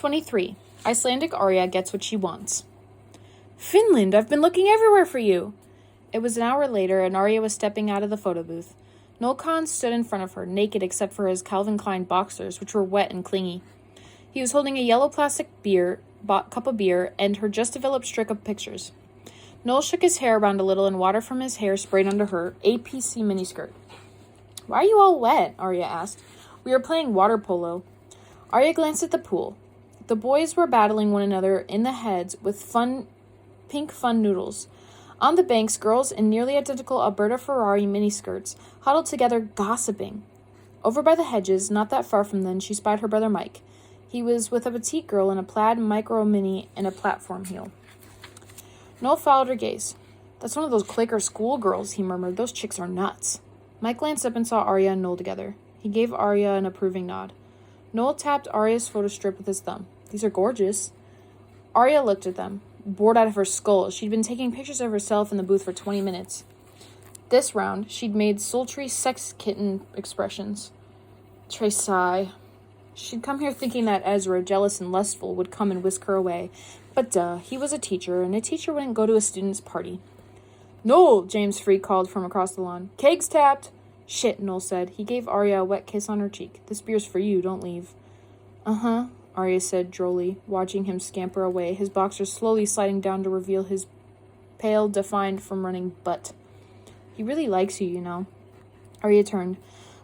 23. Icelandic Aria gets what she wants. Finland, I've been looking everywhere for you. It was an hour later, and Arya was stepping out of the photo booth. Noel Kahn stood in front of her, naked except for his Calvin Klein boxers, which were wet and clingy. He was holding a yellow plastic cup of beer and her just-developed streak of pictures. Noel shook his hair around a little, and water from his hair sprayed onto her APC miniskirt. Why are you all wet? Arya asked. We were playing water polo. Arya glanced at the pool. The boys were battling one another in the heads with pink fun noodles. On the banks, girls in nearly identical Alberta Ferrari miniskirts huddled together, gossiping. Over by the hedges, not that far from them, she spied her brother Mike. He was with a petite girl in a plaid micro mini and a platform heel. Noel followed her gaze. That's one of those Quaker schoolgirls, he murmured. Those chicks are nuts. Mike glanced up and saw Arya and Noel together. He gave Arya an approving nod. Noel tapped Arya's photo strip with his thumb. These are gorgeous. Arya looked at them, bored out of her skull. She'd been taking pictures of herself in the booth for 20 minutes. This round, she'd made sultry sex kitten expressions. Trey sigh. She'd come here thinking that Ezra, jealous and lustful, would come and whisk her away. But duh, he was a teacher, and a teacher wouldn't go to a student's party. Noel, James Free called from across the lawn. Kegs tapped. Shit, Noel said. He gave Arya a wet kiss on her cheek. This beer's for you, don't leave. Uh-huh, Arya said drolly, watching him scamper away, his boxers slowly sliding down to reveal his pale, defined from running butt. He really likes you, you know. Arya turned.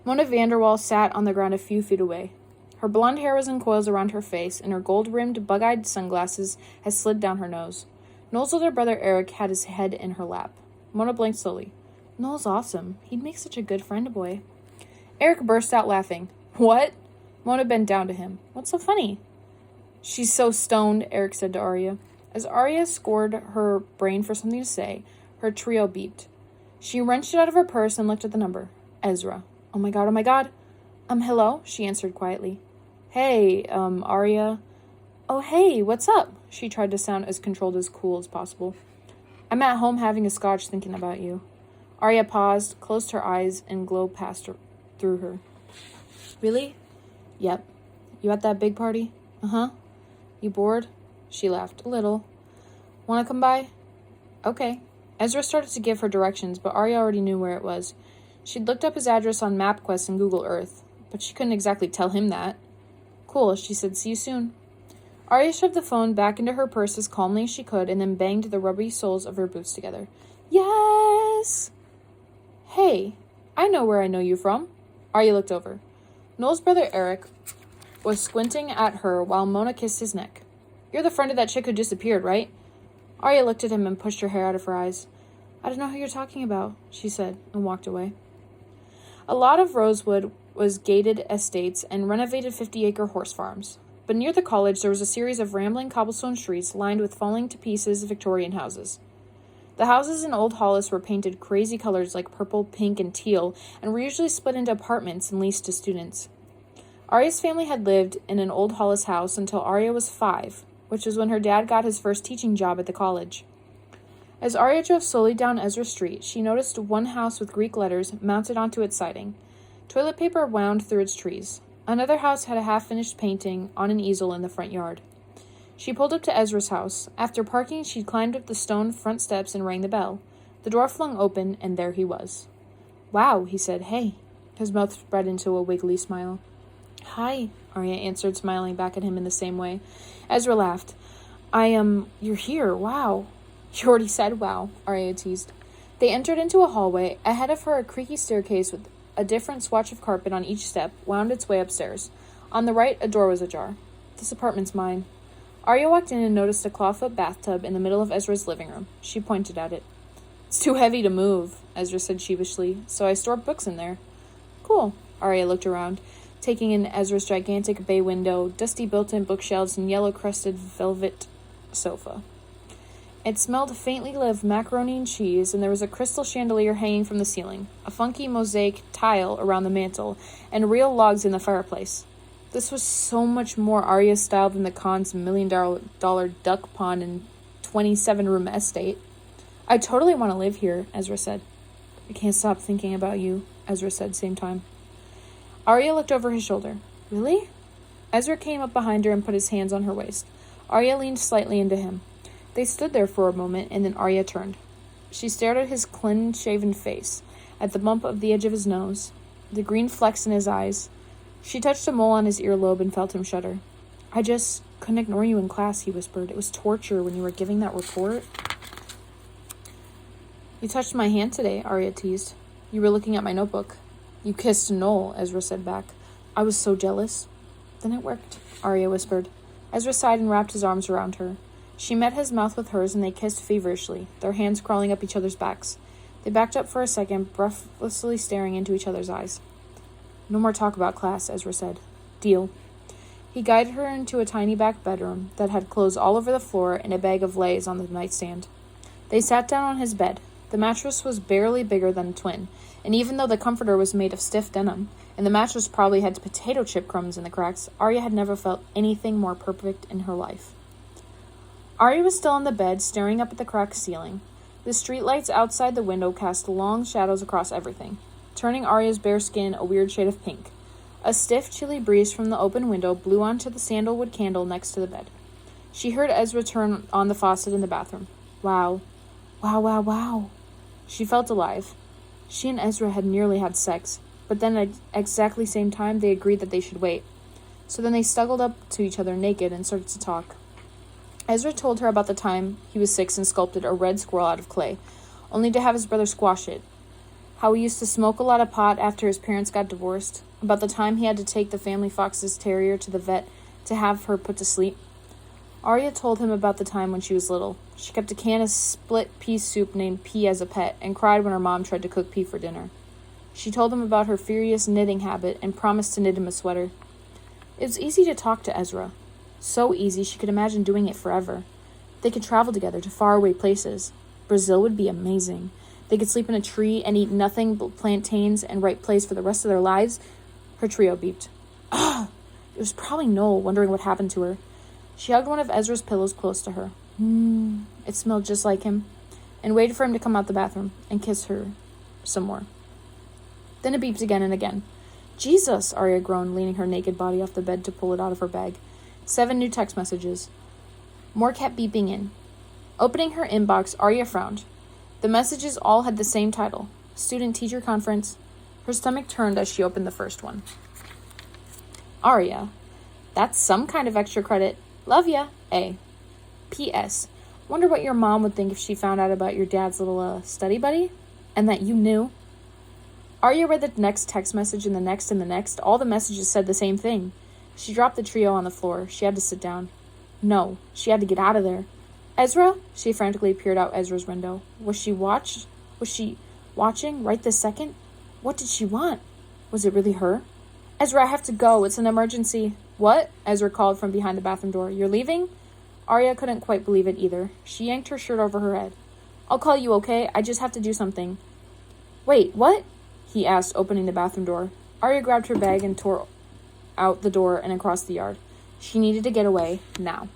Mona Vanderwall sat on the ground a few feet away. Her blonde hair was in coils around her face, and her gold-rimmed, bug-eyed sunglasses had slid down her nose. Noel's older brother Eric had his head in her lap. Mona blinked slowly. Noel's awesome. He'd make such a good friend boy. Eric burst out laughing. What? Mona bent down to him. What's so funny? She's so stoned, Eric said to Arya. As Arya scored her brain for something to say, her trio beeped. She wrenched it out of her purse and looked at the number. Ezra. Oh my god, oh my god. Hello? She answered quietly. Hey, Arya. Oh, hey, what's up? She tried to sound as controlled as cool as possible. I'm at home having a scotch thinking about you. Arya paused, closed her eyes, and glow passed through her. Really? Yep. You at that big party? Uh-huh. You bored? She laughed. A little. Want to come by? Okay. Ezra started to give her directions, but Arya already knew where it was. She'd looked up his address on MapQuest and Google Earth, but she couldn't exactly tell him that. Cool, she said. See you soon. Arya shoved the phone back into her purse as calmly as she could and then banged the rubbery soles of her boots together. Yes! Hey, I know where I know you from. Arya looked over. Noel's brother Eric was squinting at her while Mona kissed his neck. You're the friend of that chick who disappeared, right? Arya looked at him and pushed her hair out of her eyes. I don't know who you're talking about, she said, and walked away. A lot of Rosewood was gated estates and renovated 50-acre horse farms. But near the college there was a series of rambling cobblestone streets lined with falling-to-pieces Victorian houses. The houses in Old Hollis were painted crazy colors like purple, pink, and teal, and were usually split into apartments and leased to students. Arya's family had lived in an Old Hollis house until Arya was 5, which was when her dad got his first teaching job at the college. As Arya drove slowly down Ezra Street, she noticed one house with Greek letters mounted onto its siding. Toilet paper wound through its trees. Another house had a half-finished painting on an easel in the front yard. She pulled up to Ezra's house. After parking, she climbed up the stone front steps and rang the bell. The door flung open, and there he was. Wow, he said. Hey. His mouth spread into a wiggly smile. Hi, Arya answered, smiling back at him in the same way. Ezra laughed. You're here. Wow. You already said wow, Arya teased. They entered into a hallway. Ahead of her, a creaky staircase with a different swatch of carpet on each step wound its way upstairs. On the right, a door was ajar. This apartment's mine. Arya walked in and noticed a clawfoot bathtub in the middle of Ezra's living room. She pointed at it. It's too heavy to move, Ezra said sheepishly, so I stored books in there. Cool. Arya looked around, taking in Ezra's gigantic bay window, dusty built-in bookshelves, and yellow-crusted velvet sofa. It smelled faintly of macaroni and cheese, and there was a crystal chandelier hanging from the ceiling, a funky mosaic tile around the mantel, and real logs in the fireplace. This was so much more Arya style than the Khan's $1 million duck pond and 27-room estate. I totally want to live here, Ezra said. I can't stop thinking about you, Ezra said same time. Arya looked over his shoulder. Really? Ezra came up behind her and put his hands on her waist. Arya leaned slightly into him. They stood there for a moment, and then Arya turned. She stared at his clean-shaven face, at the bump of the edge of his nose, the green flecks in his eyes. She touched a mole on his earlobe and felt him shudder. "I just couldn't ignore you in class," he whispered. "It was torture when you were giving that report." "You touched my hand today," Arya teased. "You were looking at my notebook." "You kissed Noel," Ezra said back. "I was so jealous." "Then it worked," Arya whispered. Ezra sighed and wrapped his arms around her. She met his mouth with hers, and they kissed feverishly, their hands crawling up each other's backs. They backed up for a second, breathlessly staring into each other's eyes. "No more talk about class," Ezra said. "Deal." He guided her into a tiny back bedroom that had clothes all over the floor and a bag of Lay's on the nightstand. They sat down on his bed. The mattress was barely bigger than a twin, and even though the comforter was made of stiff denim, and the mattress probably had potato chip crumbs in the cracks, Arya had never felt anything more perfect in her life. Arya was still on the bed, staring up at the cracked ceiling. The streetlights outside the window cast long shadows across everything, turning Arya's bare skin a weird shade of pink. A stiff, chilly breeze from the open window blew onto the sandalwood candle next to the bed. She heard Ezra turn on the faucet in the bathroom. Wow. Wow, wow, wow. She felt alive. She and Ezra had nearly had sex, but then at exactly the same time they agreed that they should wait. So then they snuggled up to each other naked and started to talk. Ezra told her about the time he was 6 and sculpted a red squirrel out of clay, only to have his brother squash it. How he used to smoke a lot of pot after his parents got divorced. About the time he had to take the family fox's terrier to the vet to have her put to sleep. Arya told him about the time when she was little. She kept a can of split pea soup named Pea as a pet and cried when her mom tried to cook pea for dinner. She told him about her furious knitting habit and promised to knit him a sweater. It was easy to talk to Ezra. So easy she could imagine doing it forever. They could travel together to faraway places. Brazil would be amazing. They could sleep in a tree and eat nothing but plantains and write plays for the rest of their lives. Her trio beeped. Ah! It was probably Noel, wondering what happened to her. She hugged one of Ezra's pillows close to her. It smelled just like him, and waited for him to come out the bathroom and kiss her some more. Then it beeped again and again. Jesus, Arya groaned, leaning her naked body off the bed to pull it out of her bag. 7 new text messages. More kept beeping in. Opening her inbox, Arya frowned. The messages all had the same title, Student-Teacher Conference. Her stomach turned as she opened the first one. Arya, that's some kind of extra credit. Love ya, A. P.S. Wonder what your mom would think if she found out about your dad's little study buddy? And that you knew? Arya read the next text message and the next and the next. All the messages said the same thing. She dropped the trio on the floor. She had to sit down. No, she had to get out of there. Ezra? She frantically peered out Ezra's window. Was she watching right this second? What did she want? Was it really her? Ezra, I have to go. It's an emergency. What? Ezra called from behind the bathroom door. You're leaving? Arya couldn't quite believe it either. She yanked her shirt over her head. I'll call you, okay? I just have to do something. Wait, what? He asked, opening the bathroom door. Arya grabbed her bag and tore out the door and across the yard. She needed to get away now.